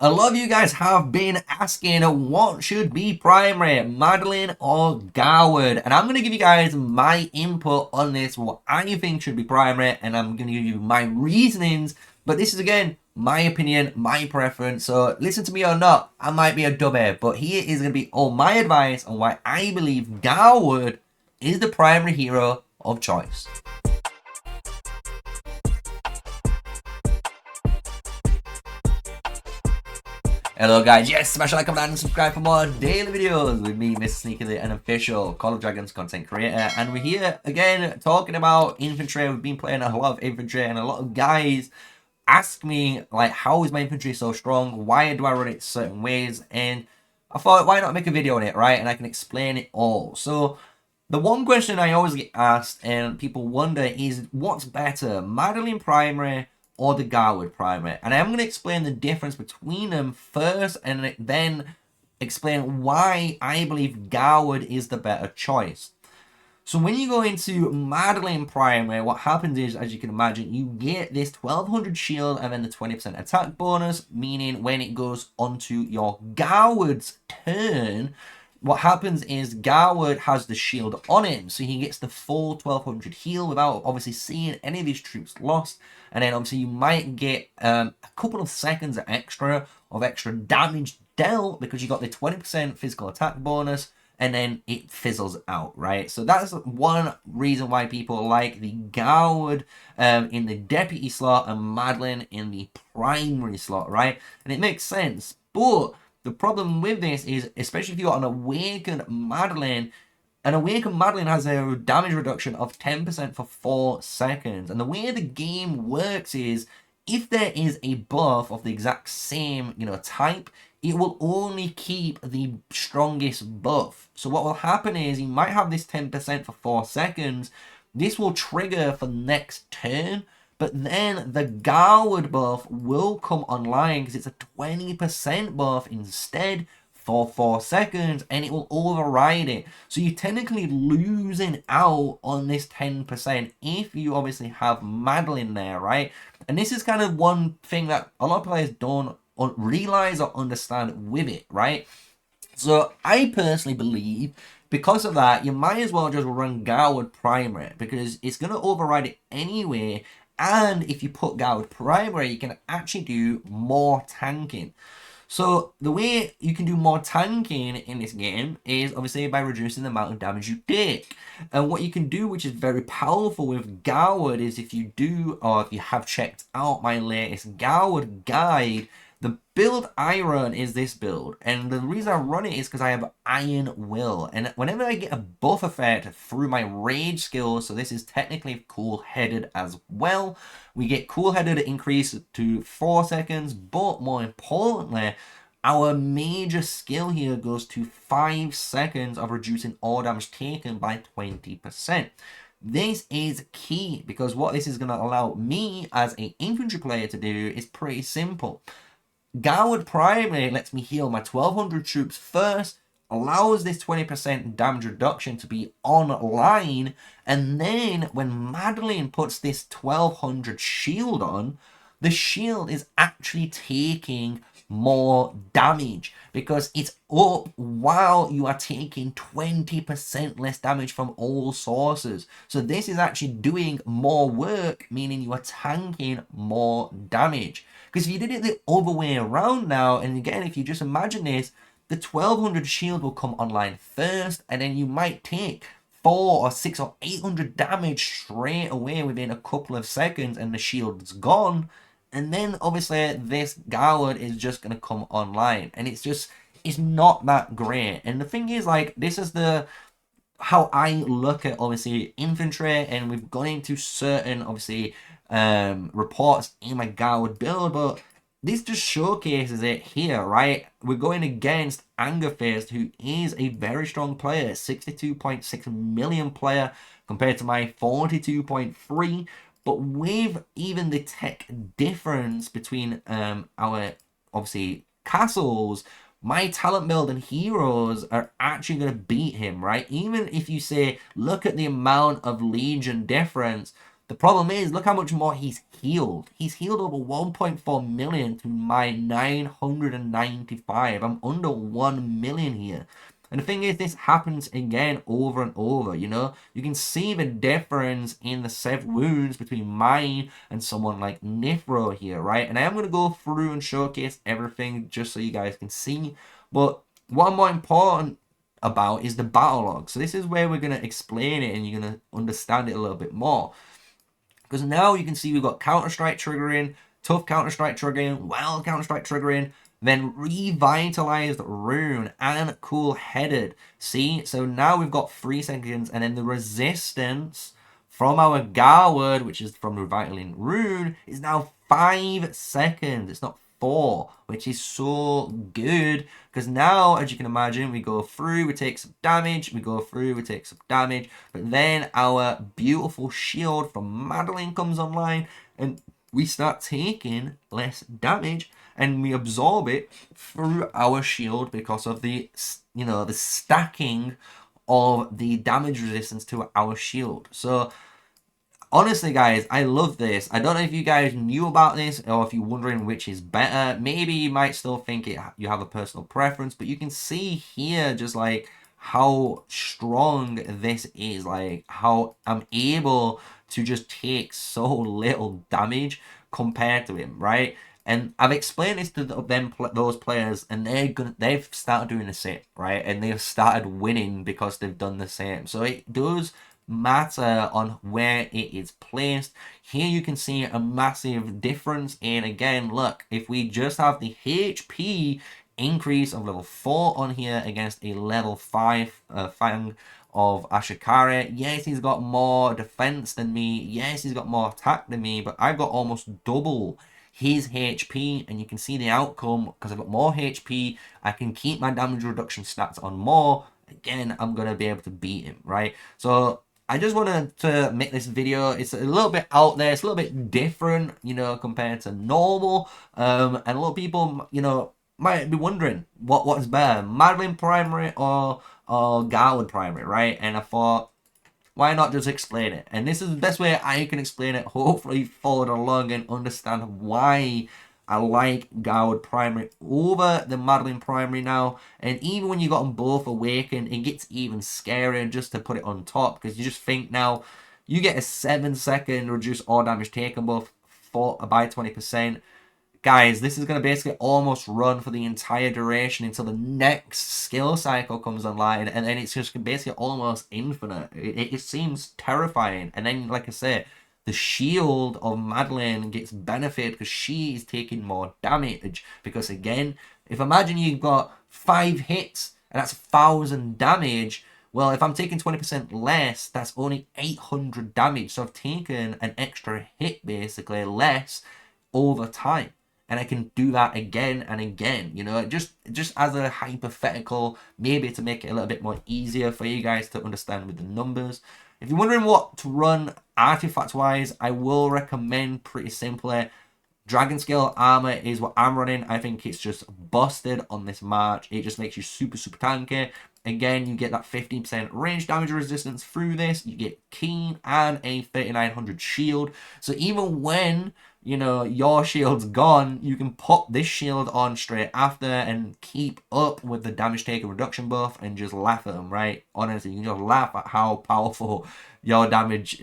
A lot of you guys have been asking what should be primary, Madeline or Garwood, and I'm going to give you guys my input on this, what I think should be primary, and I'm going to give you my reasonings, but this is again my opinion, my preference, so listen to me or not, I might be a dubhead, but here is going to be all my advice on why I believe Garwood is the primary hero of choice. Hello guys, yes, smash a like, comment, and subscribe for more daily videos with me, MrSneakyy, an official Call of Dragons content creator. And we're here again talking about Infantry. We've been playing a lot of Infantry, and a lot of guys ask me, like, how is my Infantry so strong? Why do I run it certain ways? And I thought, why not make a video on it, right? And I can explain it all. So the one question I always get asked and people wonder is, what's better, Madeline primary or the Garwood primary? And I'm going to explain the difference between them first and then explain why I believe Garwood is the better choice. So when you go into Madeline primary, what happens is, as you can imagine, you get this 1200 shield and then the 20% attack bonus, meaning when it goes onto your Garwood's turn, what happens is Garwood has the shield on him, so he gets the full 1200 heal without obviously seeing any of his troops lost. And then obviously you might get a couple of seconds extra of extra damage dealt because you got the 20% physical attack bonus, and then it fizzles out, right? So that's one reason why people like the Garwood in the deputy slot and Madeline in the primary slot, right? And it makes sense, but the problem with this is, especially if you've got an Awakened Madeline, an Awakened Madeline has a damage reduction of 10% for 4 seconds. And the way the game works is, if there is a buff of the exact same, type, it will only keep the strongest buff. So what will happen is, you might have this 10% for 4 seconds. This will trigger for next turn. But then the Garwood buff will come online because it's a 20% buff instead for 4 seconds, and it will override it. So you're technically losing out on this 10% if you obviously have Madeline there, right? And this is kind of one thing that a lot of players don't realize or understand with it, right? So I personally believe, because of that, you might as well just run Garwood primary because it's going to override it anyway. And if you put Garwood primary, you can actually do more tanking. So the way you can do more tanking in this game is obviously by reducing the amount of damage you take. And what you can do, which is very powerful with Garwood, is if you do, or if you have checked out my latest Garwood guide, the build I run is this build, and the reason I run it is because I have Iron Will, and whenever I get a buff effect through my rage skill, so this is technically cool-headed as well, we get cool-headed increase to 4 seconds, but more importantly, our major skill here goes to 5 seconds of reducing all damage taken by 20%. This is key because what this is going to allow me as an infantry player to do is pretty simple. Garwood primary lets me heal my 1200 troops first, allows this 20% damage reduction to be online, and then when Madeline puts this 1200 shield on, the shield is actually taking more damage because it's up while you are taking 20% less damage from all sources. So this is actually doing more work, meaning you are tanking more damage. Because if you did it the other way around now, and again, if you just imagine this, the 1200 shield will come online first, and then you might take 4 or 6 or 800 damage straight away within a couple of seconds, and the shield's gone. And then obviously this Garwood is just going to come online, and it's not that great. And the thing is, like, this is how I look at obviously infantry, and we've gone into certain obviously reports in my Garwood build, but this just showcases it here, right? We're going against Angerfist, who is a very strong player, 62.6 million player compared to my 42.3. But with even the tech difference between our obviously castles, my talent build and heroes are actually going to beat him, right? Even if you say, look at the amount of Legion difference, The problem is, look how much more he's healed. He's healed over 1.4 million to my 995. I'm under 1 million here. And the thing is, this happens again over and over, you know? You can see the difference in the 7 wounds between mine and someone like Nifro here, right? And I am going to go through and showcase everything just so you guys can see. But what more important about is the battle log. So this is where we're going to explain it and you're going to understand it a little bit more. Because now you can see we've got Counter-Strike triggering, tough Counter-Strike triggering, wild Counter-Strike triggering, then revitalized rune and cool headed. See, so now we've got 3 seconds, and then the resistance from our Garwood, which is from revitalizing rune, is now 5 seconds. It's not 4, which is so good, because now, as you can imagine, we go through, we take some damage, we go through, we take some damage, but then our beautiful shield from Madeline comes online, and we start taking less damage, and we absorb it through our shield because of the, you know, the stacking of the damage resistance to our shield. So honestly, guys, I love this. I don't know if you guys knew about this or if you're wondering which is better. Maybe you might still think you have a personal preference, but you can see here just like how strong this is, like how I'm able to just take so little damage compared to him, right? And I've explained this to those players, and they've started doing the same, right? And they've started winning because they've done the same. So it does matter on where it is placed. Here you can see a massive difference. And again, look, if we just have the HP increase of level 4 on here against a level 5 Fang of Ashikari, yes, he's got more defense than me, yes, he's got more attack than me, but I've got almost double his HP, and you can see the outcome. Because I've got more HP, I can keep my damage reduction stats on more. Again, I'm going to be able to beat him, right? So I just wanted to make this video. It's a little bit out there. It's a little bit different, you know, compared to normal. And a lot of people, you know, might be wondering what's better, Madeline primary or Garwood primary, right? And I thought, why not just explain it? And this is the best way I can explain it. Hopefully follow along and understand why I like Garwood primary over the Madeline primary now. And even when you got them both awakened, it gets even scarier just to put it on top. Because you just think now, you get a 7-second reduce all damage taken buff by 20%. Guys, this is going to basically almost run for the entire duration until the next skill cycle comes online, and then it's just basically almost infinite. It seems terrifying. And then, like I said, the shield of Madeline gets benefited because she is taking more damage. Because again, if imagine you've got 5 hits and that's 1,000 damage, well, if I'm taking 20% less, that's only 800 damage. So I've taken an extra hit, basically, less over time. And I can do that again and again, you know, just as a hypothetical, maybe to make it a little bit more easier for you guys to understand with the numbers. If you're wondering what to run artifact-wise, I will recommend pretty simply, Dragon Scale Armor is what I'm running. I think it's just busted on this March. It just makes you super, super tanky. Again, you get that 15% range damage resistance through this. You get Keen and a 3900 shield. So even when, you know, your shield's gone, you can pop this shield on straight after and keep up with the damage taken reduction buff and just laugh at them, right? Honestly, you just laugh at how powerful your damage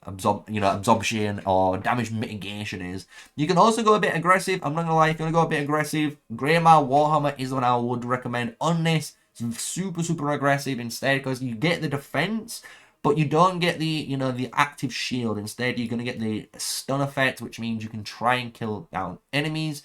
absorption or damage mitigation is. You can also go a bit aggressive. I'm not gonna lie, if you wanna go a bit aggressive, Greymar Warhammer is what I would recommend on this. It's super, super aggressive instead, because you get the defense, but you don't get the, you know, the active shield. Instead, you're going to get the stun effect, which means you can try and kill down enemies.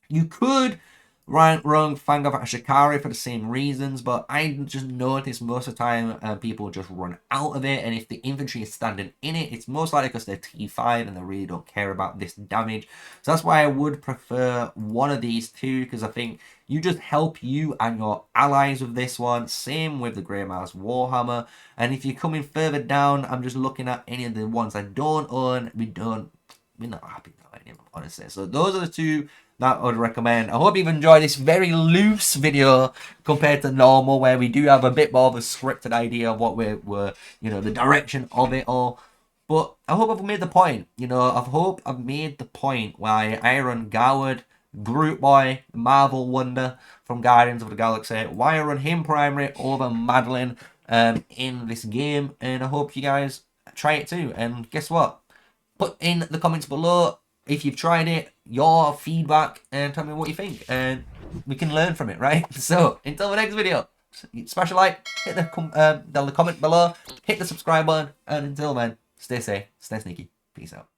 You could run Fang of Ashikari for the same reasons, but I just notice most of the time people just run out of it, and if the infantry is standing in it, it's most likely because they're T5 and they really don't care about this damage. So that's why I would prefer one of these two, because I think you just help you and your allies with this one. Same with the Greymar's Warhammer. And if you're coming further down, I'm just looking at any of the ones I don't own. We're not happy with any of them, honestly. So those are the two that I would recommend. I hope you've enjoyed this very loose video compared to normal, where we do have a bit more of a scripted idea of what we're you know, the direction of it all. But I hope I've made the point, you know, I hope I've made the point why I run Garwood, Groot Boy, Marvel Wonder from Guardians of the Galaxy, why I run him primary over Madeline in this game, and I hope you guys try it too. And guess what? Put in the comments below if you've tried it, your feedback, and tell me what you think, and we can learn from it, right? So, until the next video, smash a like, hit the comment below, hit the subscribe button, and until then, stay safe, stay sneaky. Peace out.